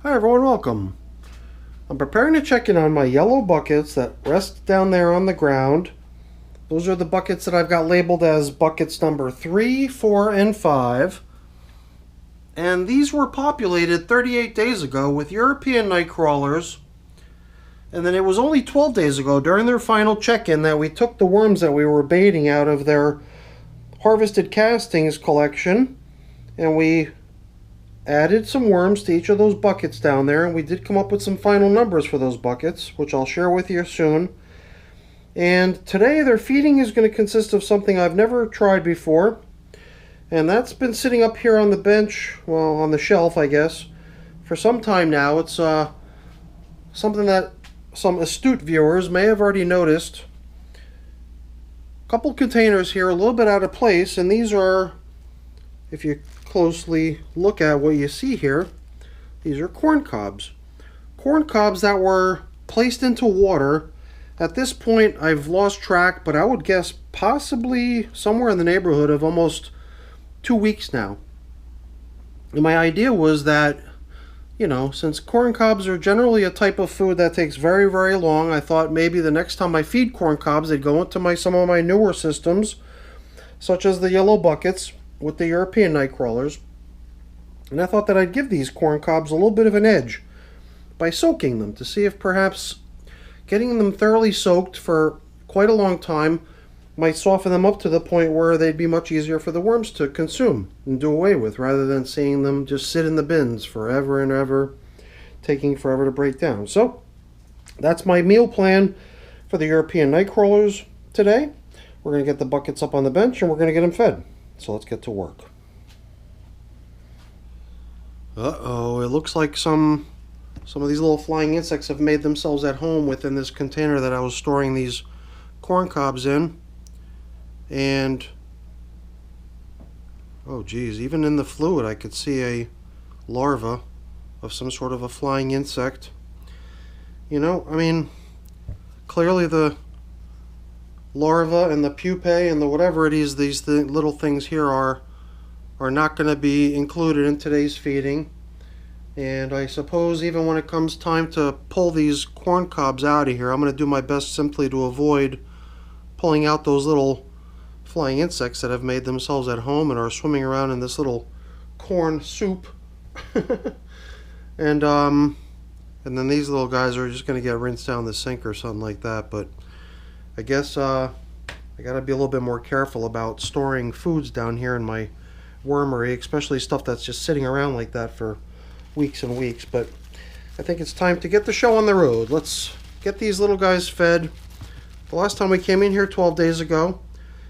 Hi everyone, welcome. I'm preparing to check in on my yellow buckets that rest down there on the ground. Those are the buckets that I've got labeled as buckets number 3, 4, and 5. And these were populated 38 days ago with European nightcrawlers. And then it was only 12 days ago during their final check-in that we took the worms that we were baiting out of their harvested castings collection. And we added some worms to each of those buckets down there, and we did come up with some final numbers for those buckets, which I'll share with you soon. And today their feeding is going to consist of something I've never tried before, and that's been sitting up here on the bench, well, on the shelf I guess, for some time now. It's something that some astute viewers may have already noticed. A couple containers here a little bit out of place, and these are, if you closely look at what you see here, these are corn cobs. Corn cobs that were placed into water. At this point I've lost track, but I would guess possibly somewhere in the neighborhood of almost 2 weeks now. And my idea was that, you know, since corn cobs are generally a type of food that takes very, very long, I thought maybe the next time I feed corn cobs they'd go into some of my newer systems, such as the yellow buckets with the European nightcrawlers. And I thought that I'd give these corn cobs a little bit of an edge by soaking them, to see if perhaps getting them thoroughly soaked for quite a long time might soften them up to the point where they'd be much easier for the worms to consume and do away with, rather than seeing them just sit in the bins forever and ever, taking forever to break down. So that's my meal plan for the European nightcrawlers today. We're going to get the buckets up on the bench and we're going to get them fed. So let's get to work. Uh-oh, it looks like some of these little flying insects have made themselves at home within this container that I was storing these corn cobs in. And, oh geez, even in the fluid I could see a larva of some sort of a flying insect. You know, I mean, clearly the larva and the pupae and the whatever it is, these little things here are not going to be included in today's feeding. And I suppose even when it comes time to pull these corn cobs out of here, I'm going to do my best simply to avoid pulling out those little flying insects that have made themselves at home and are swimming around in this little corn soup. And then these little guys are just going to get rinsed down the sink or something like that. But I guess I gotta be a little bit more careful about storing foods down here in my wormery, especially stuff that's just sitting around like that for weeks and weeks. But I think it's time to get the show on the road. Let's get these little guys fed. The last time we came in here 12 days ago,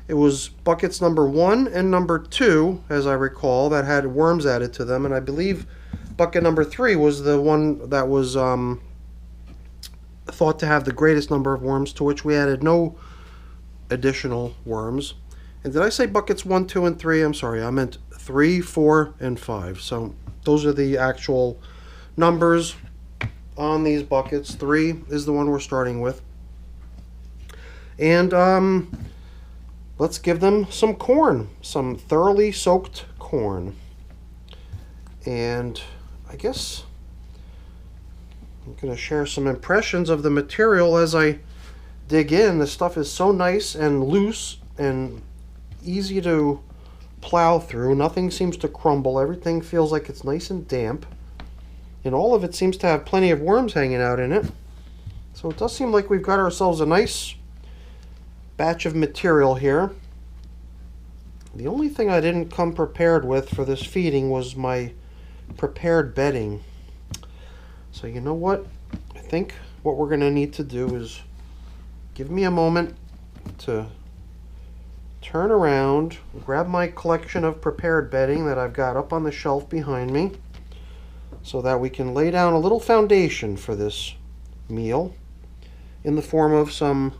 it was buckets number 1 and number 2, as I recall, that had worms added to them, and I believe bucket number 3 was the one that was thought to have the greatest number of worms, to which we added no additional worms. And did I say buckets 1, 2, and 3? I'm sorry, I meant 3, 4, and 5. So those are the actual numbers on these buckets. 3 is the one we're starting with. And let's give them some corn, some thoroughly soaked corn. And I guess I'm going to share some impressions of the material as I dig in. This stuff is so nice and loose and easy to plow through. Nothing seems to crumble. Everything feels like it's nice and damp. And all of it seems to have plenty of worms hanging out in it. So it does seem like we've got ourselves a nice batch of material here. The only thing I didn't come prepared with for this feeding was my prepared bedding. So you know what? I think what we're going to need to do is give me a moment to turn around, grab my collection of prepared bedding that I've got up on the shelf behind me, so that we can lay down a little foundation for this meal in the form of some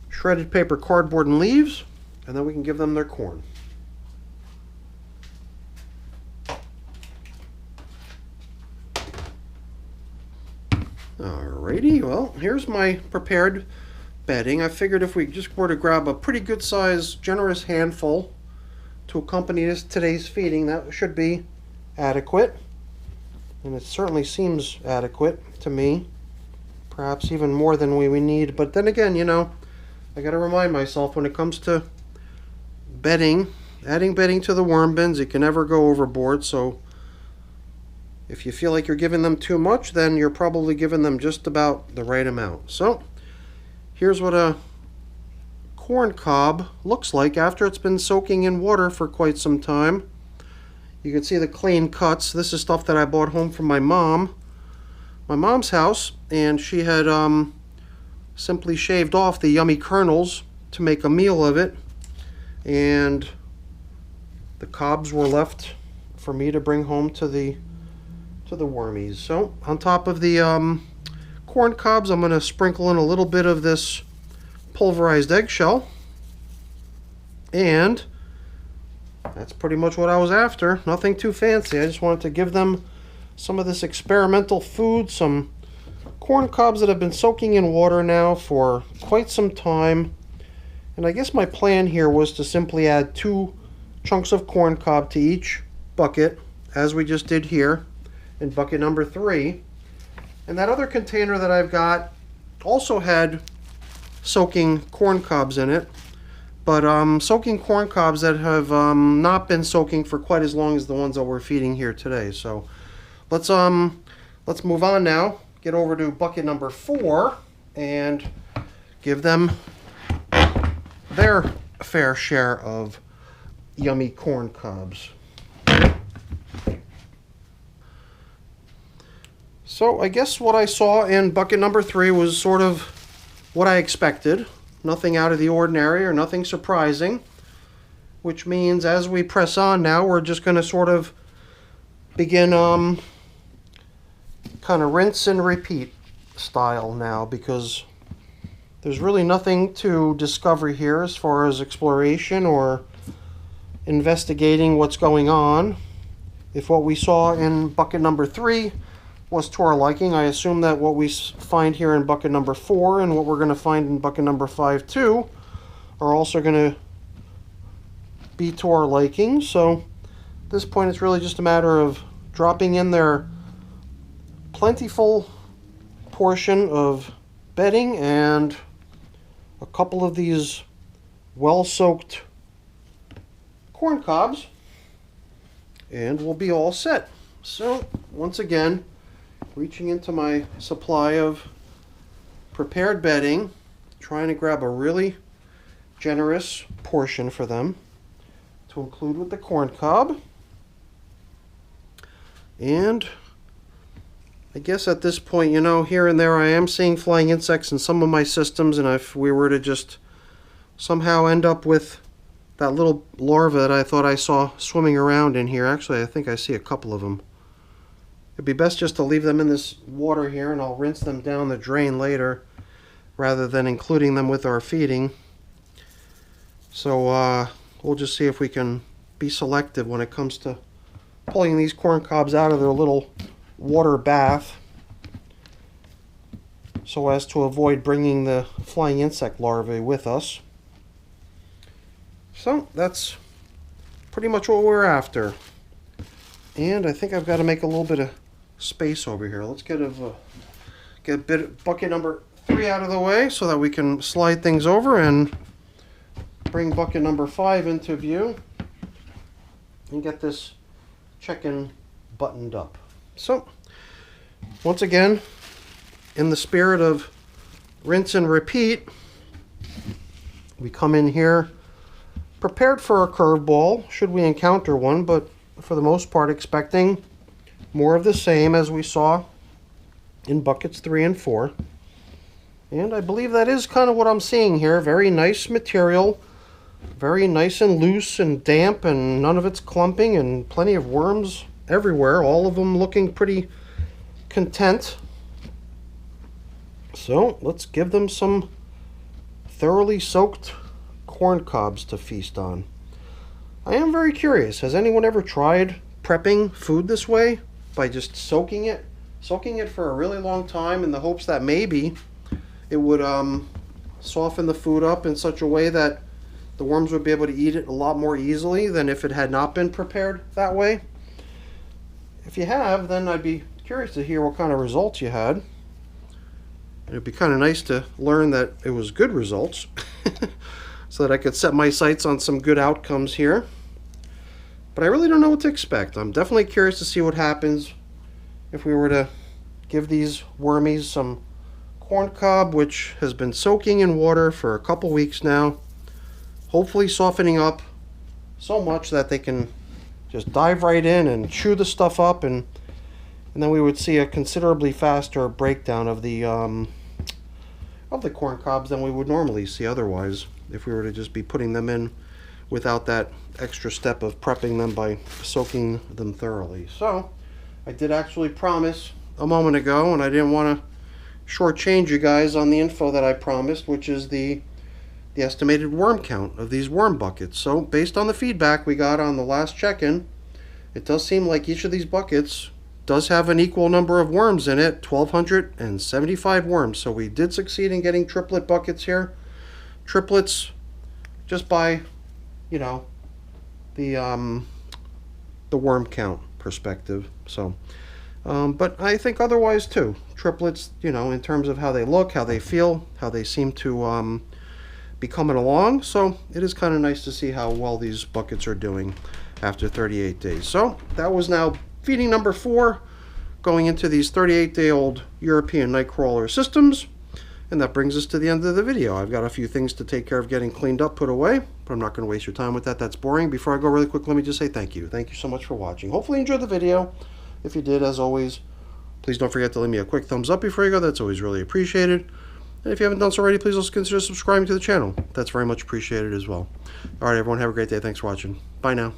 shredded paper, cardboard, and leaves, and then we can give them their corn. Alrighty, well, here's my prepared bedding. I figured if we just were to grab a pretty good size, generous handful to accompany today's feeding, that should be adequate. and it certainly seems adequate to me. Perhaps even more than we need. But then again, you know, I got to remind myself when it comes to bedding, adding bedding to the worm bins, it can never go overboard. So if you feel like you're giving them too much, then you're probably giving them just about the right amount. So here's what a corn cob looks like after it's been soaking in water for quite some time. You can see the clean cuts. This is stuff that I brought home from my mom's house, and she had simply shaved off the yummy kernels to make a meal of it, and the cobs were left for me to bring home to the wormies. So on top of the corn cobs, I'm going to sprinkle in a little bit of this pulverized eggshell, and that's pretty much what I was after. Nothing too fancy. I just wanted to give them some of this experimental food, some corn cobs that have been soaking in water now for quite some time. And I guess my plan here was to simply add 2 chunks of corn cob to each bucket, as we just did here in bucket number 3. And that other container that I've got also had soaking corn cobs in it, but soaking corn cobs that have not been soaking for quite as long as the ones that we're feeding here today. So let's move on now, get over to bucket number 4 and give them their fair share of yummy corn cobs. So I guess what I saw in bucket number 3 was sort of what I expected. Nothing out of the ordinary or nothing surprising, which means as we press on now, we're just going to sort of begin kind of rinse and repeat style now, because there's really nothing to discover here as far as exploration or investigating what's going on. If what we saw in bucket number 3 was to our liking, I assume that what we find here in bucket number 4 and what we're going to find in bucket number 5 too are also going to be to our liking. So at this point it's really just a matter of dropping in their plentiful portion of bedding and a couple of these well-soaked corn cobs, and we'll be all set. So once again, reaching into my supply of prepared bedding, trying to grab a really generous portion for them to include with the corn cob. And I guess at this point, you know, here and there I am seeing flying insects in some of my systems, and if we were to just somehow end up with that little larva that I thought I saw swimming around in here, actually I think I see a couple of them. It'd be best just to leave them in this water here, and I'll rinse them down the drain later rather than including them with our feeding. So we'll just see if we can be selective when it comes to pulling these corn cobs out of their little water bath, so as to avoid bringing the flying insect larvae with us. So that's pretty much what we're after. And I think I've got to make a little bit of space over here. Let's get bucket number 3 out of the way so that we can slide things over and bring bucket number 5 into view and get this check-in buttoned up. So once again, in the spirit of rinse and repeat, we come in here prepared for a curveball should we encounter one, but for the most part expecting more of the same as we saw in buckets 3 and 4. And I believe that is kind of what I'm seeing here. Very nice material, very nice and loose and damp, and none of it's clumping, and plenty of worms everywhere, all of them looking pretty content. So let's give them some thoroughly soaked corn cobs to feast on. I am very curious, has anyone ever tried prepping food this way by just soaking it for a really long time in the hopes that maybe it would soften the food up in such a way that the worms would be able to eat it a lot more easily than if it had not been prepared that way? If you have, then I'd be curious to hear what kind of results you had. It'd be kind of nice to learn that it was good results so that I could set my sights on some good outcomes here. But I really don't know what to expect. I'm definitely curious to see what happens if we were to give these wormies some corn cob, which has been soaking in water for a couple weeks now, hopefully softening up so much that they can just dive right in and chew the stuff up, and then we would see a considerably faster breakdown of the corn cobs than we would normally see otherwise if we were to just be putting them in without that extra step of prepping them by soaking them thoroughly. So I did actually promise a moment ago, and I didn't want to shortchange you guys on the info that I promised, which is the estimated worm count of these worm buckets. So based on the feedback we got on the last check-in, it does seem like each of these buckets does have an equal number of worms in it, 1,275 worms. So we did succeed in getting triplet buckets here. Triplets just by, you know, the worm count perspective. So but I think otherwise too. Triplets, you know, in terms of how they look, how they feel, how they seem to be coming along. So it is kind of nice to see how well these buckets are doing after 38 days. So that was now feeding number 4 going into these 38-day-old European nightcrawler systems. And that brings us to the end of the video. I've got a few things to take care of getting cleaned up, put away, but I'm not going to waste your time with that. That's boring. Before I go really quick, let me just say thank you. Thank you so much for watching. Hopefully you enjoyed the video. If you did, as always, please don't forget to leave me a quick thumbs up before you go. That's always really appreciated. And if you haven't done so already, please also consider subscribing to the channel. That's very much appreciated as well. All right, everyone, have a great day. Thanks for watching. Bye now.